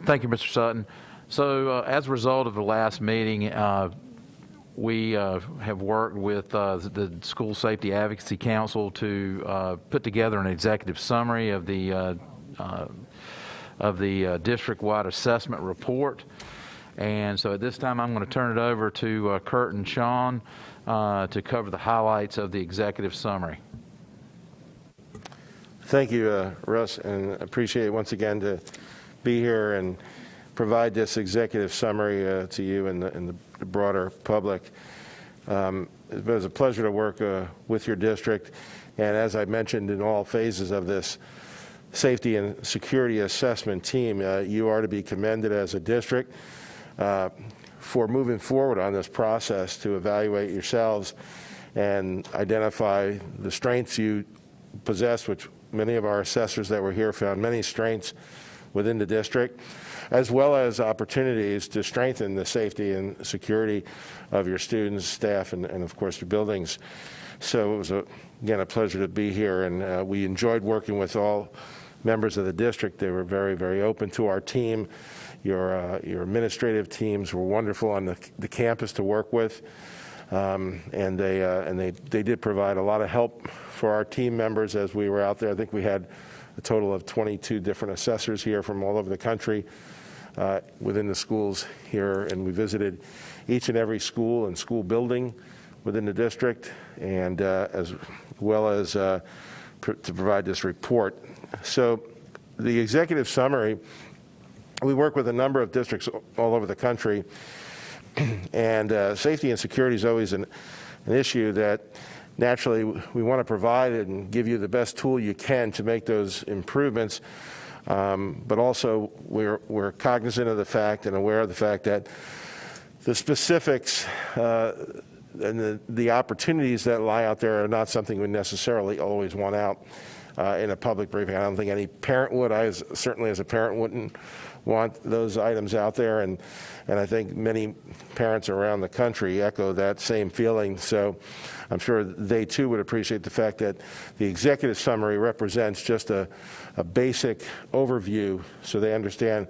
Thank you, Mr. Sutton. So as a result of the last meeting, we have worked with the School Safety Advocacy Council to put together an executive summary of the district-wide assessment report. And so at this time, I'm going to turn it over to Kurt and Sean to cover the highlights of the executive summary. Thank you, Russ, and appreciate it once again to be here and provide this executive summary to you and the broader public. It was a pleasure to work with your district, and as I mentioned in all phases of this safety and security assessment team, you are to be commended as a district for moving forward on this process to evaluate yourselves and identify the strengths you possess, which many of our assessors that were here found many strengths within the district, as well as opportunities to strengthen the safety and security of your students, staff, and of course, your buildings. So it was, again, a pleasure to be here, and we enjoyed working with all members of the district. They were very, very open to our team. Your administrative teams were wonderful on the campus to work with, and they did provide a lot of help for our team members as we were out there. I think we had a total of 22 different assessors here from all over the country within the schools here, and we visited each and every school and school building within the district, and as well as to provide this report. So the executive summary, we work with a number of districts all over the country, and safety and security is always an issue that naturally we want to provide and give you the best tool you can to make those improvements, but also we're cognizant of the fact and aware of the fact that the specifics and the opportunities that lie out there are not something we necessarily always want out in a public briefing. I don't think any parent would. I certainly as a parent wouldn't want those items out there, and I think many parents around the country echo that same feeling. So I'm sure they too would appreciate the fact that the executive summary represents just a basic overview so they understand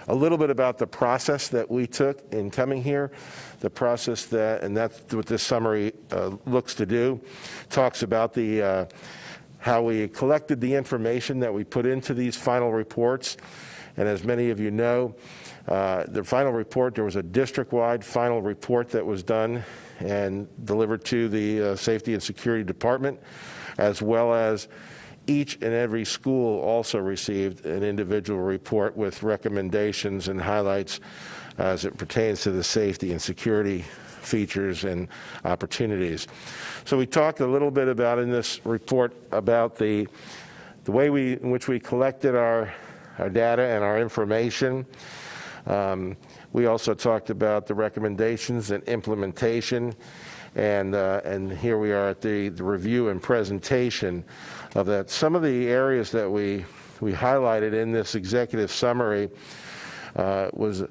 a little bit about the process that we took in coming here, the process that, and that's what this summary looks to do. Talks about the how we collected the information that we put into these final reports. And as many of you know, the final report, there was a district-wide final report that was done and delivered to the Safety and Security Department, as well as each and every school also received an individual report with recommendations and highlights as it pertains to the safety and security features and opportunities. So we talked a little bit about in this report about the way in which we collected our data and our information. We also talked about the recommendations and implementation, and here we are at the review and presentation of that. Some of the areas that we highlighted in this executive summary was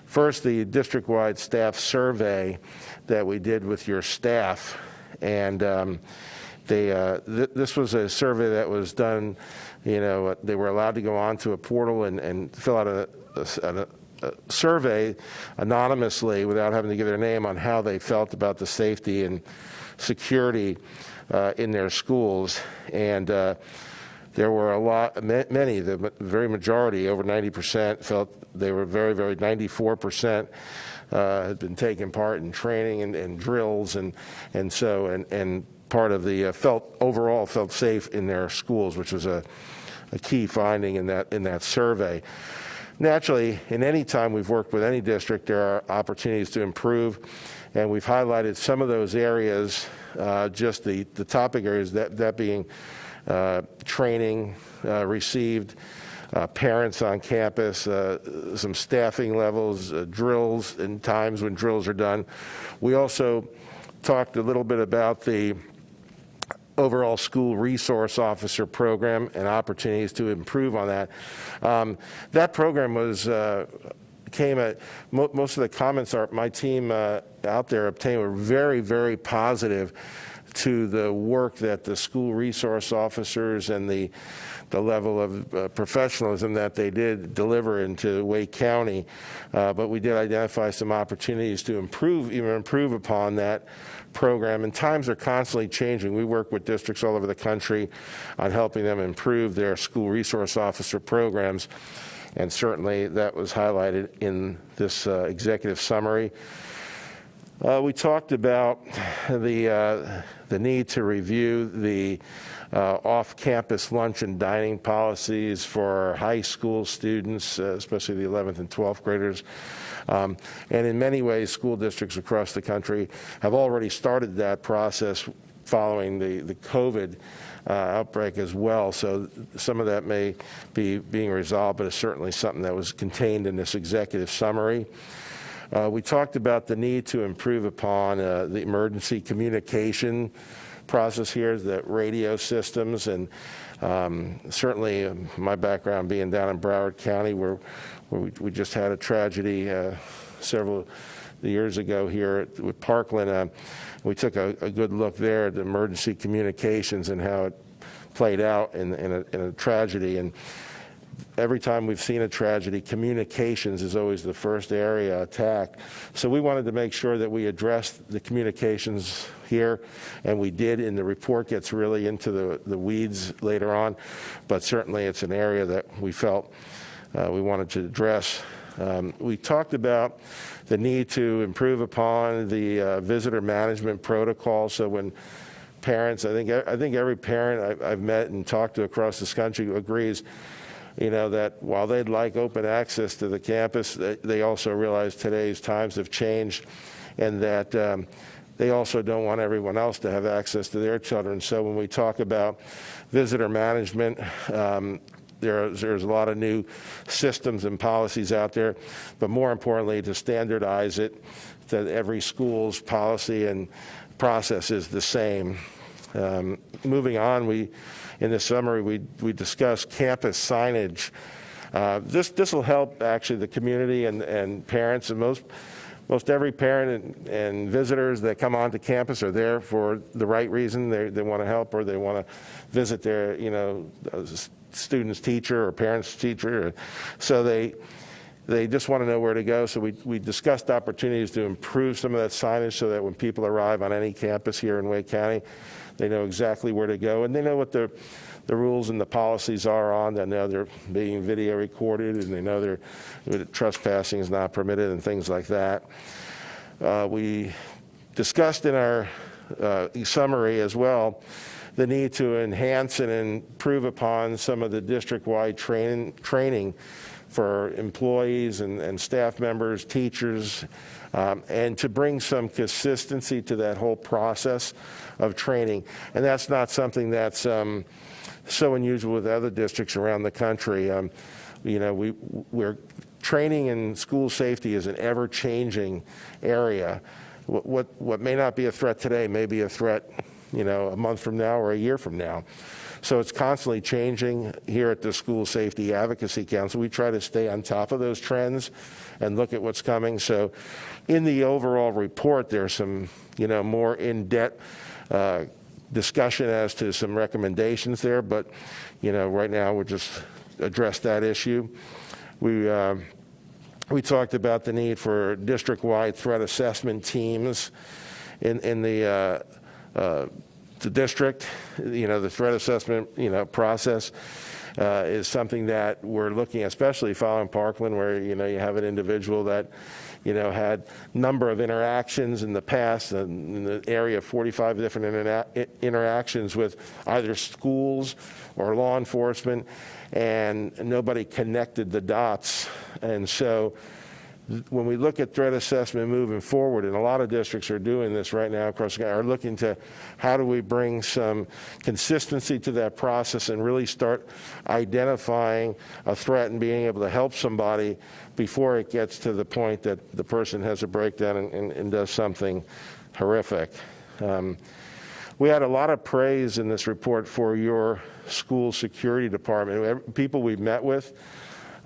first the district-wide staff survey that we did with your staff, and this was a survey that was done. You know, they were allowed to go onto a portal and fill out a survey anonymously without having to give their name on how they felt about the safety and security in their schools. And there were many, the very majority, over 90%, felt they were very, very, 94% had been taking part in training and drills and part of the overall felt safe in their schools, which was a key finding in that survey. Naturally, in any time we've worked with any district, there are opportunities to improve, and we've highlighted some of those areas, just the topic areas, that being training received, parents on campus, some staffing levels, drills, and times when drills are done. We also talked a little bit about the overall school resource officer program and opportunities to improve on that. That program was came at most of the comments my team out there obtained were very, very positive to the work that the school resource officers and the level of professionalism that they did deliver into Wake County. But we did identify some opportunities to improve upon that program. And times are constantly changing. We work with districts all over the country on helping them improve their school resource officer programs. And certainly that was highlighted in this executive summary. We talked about the need to review the off-campus lunch and dining policies for high school students, especially the 11th and 12th graders. And in many ways, school districts across the country have already started that process following the COVID outbreak as well. So some of that may be being resolved, but it's certainly something that was contained in this executive summary. We talked about the need to improve upon the emergency communication process here, the radio systems, and certainly my background being down in Broward County where we just had a tragedy several years ago here with Parkland. We took a good look there at the emergency communications and how it played out in a tragedy. And every time we've seen a tragedy, communications is always the first area attacked. So we wanted to make sure that we addressed the communications here, and we did, and the report gets really into the weeds later on, but certainly it's an area that we felt we wanted to address. We talked about the need to improve upon the visitor management protocol. So when parents, I think every parent I've met and talked to across this country agrees, that while they'd like open access to the campus, they also realize today's times have changed, and that they also don't want everyone else to have access to their children. So when we talk about visitor management, there's a lot of new systems and policies out there, but more importantly, to standardize it, that every school's policy and process is the same. Moving on, in the summary, we discussed campus signage. This will help actually the community and parents, and most every parent and visitors that come onto campus are there for the right reason. They want to help, or they want to visit their student's teacher or parent's teacher. So they just want to know where to go. So we discussed opportunities to improve some of that signage so that when people arrive on any campus here in Wake County, they know exactly where to go, and they know what the rules and the policies are on. They know they're being video recorded, and they know that trespassing is not permitted and things like that. We discussed in our summary as well the need to enhance and improve upon some of the district-wide training for employees and staff members, teachers, and to bring some consistency to that whole process of training. And that's not something that's so unusual with other districts around the country. We're training in school safety is an ever-changing area. What may not be a threat today may be a threat, a month from now or a year from now. So it's constantly changing here at the School Safety Advocacy Council. We try to stay on top of those trends and look at what's coming. So in the overall report, there's some, more in-depth discussion as to some recommendations there. But, right now we'll just address that issue. We talked about the need for district-wide threat assessment teams in the district. The threat assessment, process is something that we're looking at, especially following Parkland, where, you have an individual that, had number of interactions in the past, in the area of 45 different interactions with either schools or law enforcement, and nobody connected the dots. And so when we look at threat assessment moving forward, and a lot of districts are doing this right now across the country, are looking to how do we bring some consistency to that process and really start identifying a threat and being able to help somebody before it gets to the point that the person has a breakdown and does something horrific. We had a lot of praise in this report for your school security department. People we've met with,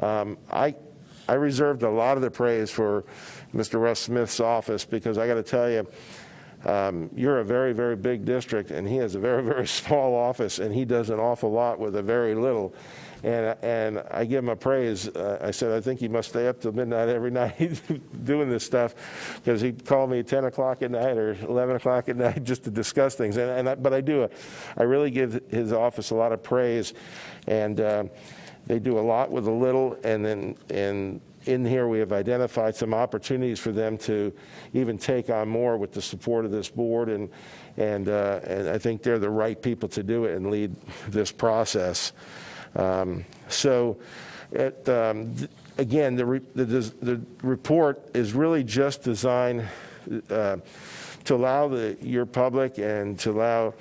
I reserved a lot of the praise for Mr. Russ Smith's office, because I got to tell you, you're a very, very big district, and he has a very, very small office, and he does an awful lot with a very little. And I give him a praise. I said, I think he must stay up till midnight every night doing this stuff, because he'd call me at 10 o'clock at night or 11 o'clock at night just to discuss things. But I really give his office a lot of praise, and they do a lot with a little. And then in here we have identified some opportunities for them to even take on more with the support of this board, and I think they're the right people to do it and lead this process. Again, the report is really just designed to allow your public and to allow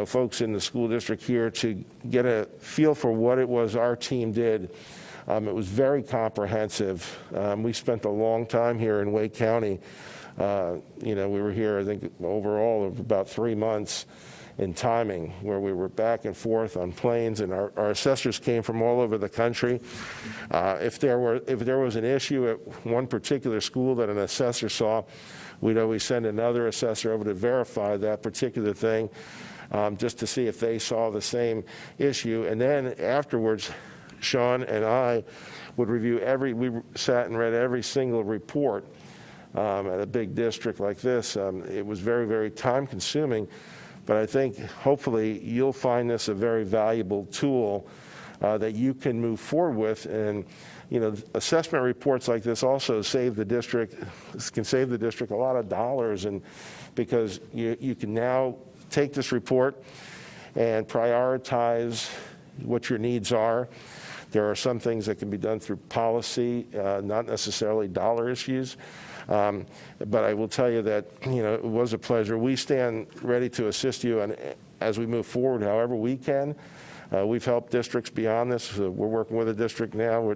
folks in the school district here to get a feel for what it was our team did. It was very comprehensive. We spent a long time here in Wake County. We were here, I think, overall of about 3 months in timing, where we were back and forth on planes, and our assessors came from all over the country. If there was an issue at one particular school that an assessor saw, we'd always send another assessor over to verify that particular thing, just to see if they saw the same issue. And then afterwards, Sean and I would review we sat and read every single report at a big district like this. It was very, very time consuming. But I think hopefully you'll find this a very valuable tool that you can move forward with. And assessment reports like this also can save the district a lot of dollars, and because you can now take this report and prioritize what your needs are. There are some things that can be done through policy, not necessarily dollar issues. But I will tell you that, it was a pleasure. We stand ready to assist you as we move forward however we can. We've helped districts beyond this. We're working with a district now.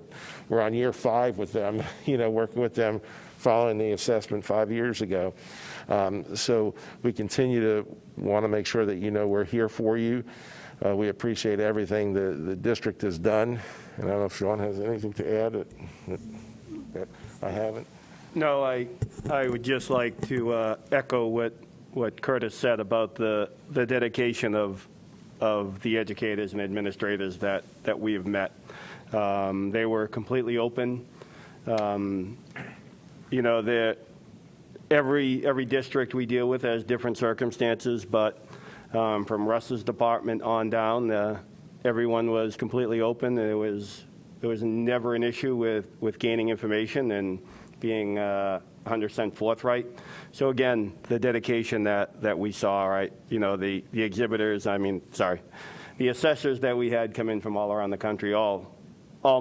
We're on year 5 with them, working with them following the assessment 5 years ago. So we continue to want to make sure that we're here for you. We appreciate everything the district has done. And I don't know if Sean has anything to add that I haven't. No, I would just like to echo what Curtis said about the dedication of the educators and administrators that we have met. They were completely open. Every district we deal with has different circumstances, but from Russ's department on down, everyone was completely open. There was never an issue with gaining information and being 100% forthright. So again, the dedication that we saw, right? The exhibitors, the assessors that we had come in from all around the country, all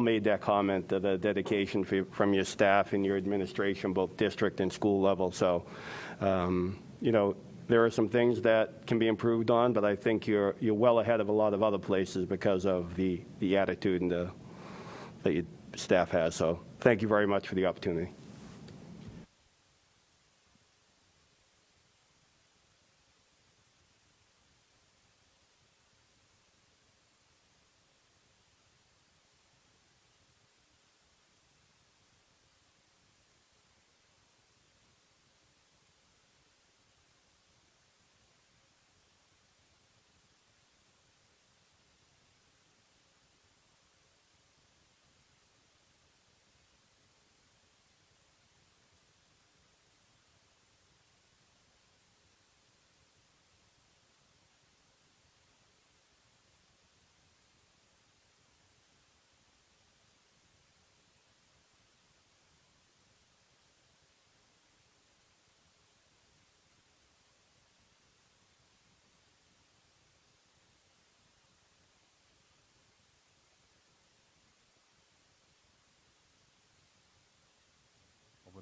made that comment of the dedication from your staff and your administration, both district and school level. So, there are some things that can be improved on, but I think you're well ahead of a lot of other places because of the attitude and that your staff has. So thank you very much for the opportunity.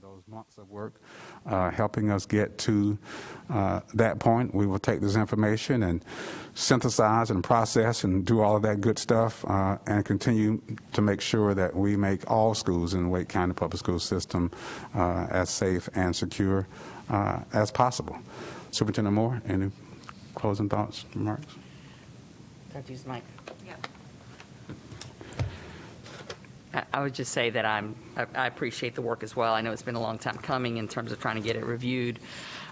Those months of work helping us get to that point. We will take this information and synthesize and process and do all of that good stuff and continue to make sure that we make all schools in the Wake County Public School System as safe and secure as possible. Superintendent Moore, any closing thoughts, remarks? Don't use the mic. I would just say that I appreciate the work as well. I know it's been a long time coming in terms of trying to get it reviewed.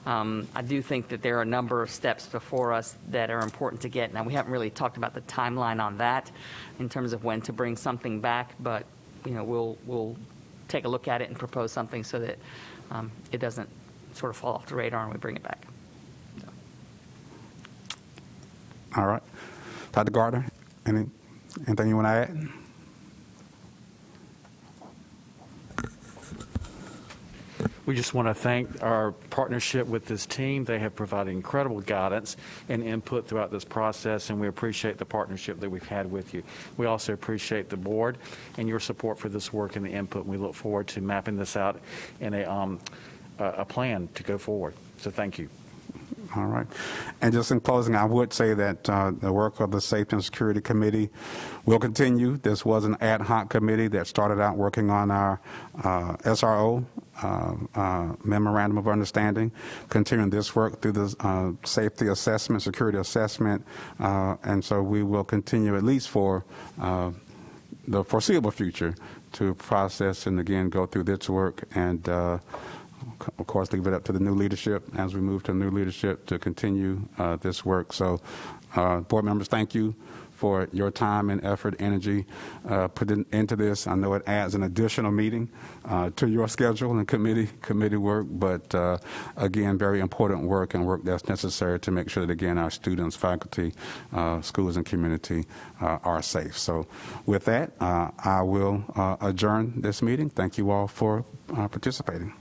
I do think that there are a number of steps before us that are important to get. Now, we haven't really talked about the timeline on that in terms of when to bring something back, but we'll take a look at it and propose something so that it doesn't sort of fall off the radar and we bring it back. All right. Dr. Gardner, anything you want to add? We just want to thank our partnership with this team. They have provided incredible guidance and input throughout this process, and we appreciate the partnership that we've had with you. We also appreciate the board and your support for this work and the input. We look forward to mapping this out in a plan to go forward. So thank you. All right. And just in closing, I would say that the work of the Safety and Security Committee will continue. This was an ad hoc committee that started out working on our SRO, Memorandum of Understanding, continuing this work through the safety assessment, security assessment, and so we will continue at least for the foreseeable future to process and again go through this work and of course, leave it up to the new leadership as we move to new leadership to continue this work. So, board members, thank you for your time and effort, energy put into this. I know it adds an additional meeting to your schedule and committee work, but again, very important work and work that's necessary to make sure that, again, our students, faculty, schools, and community are safe. So with that, I will adjourn this meeting. Thank you all for participating.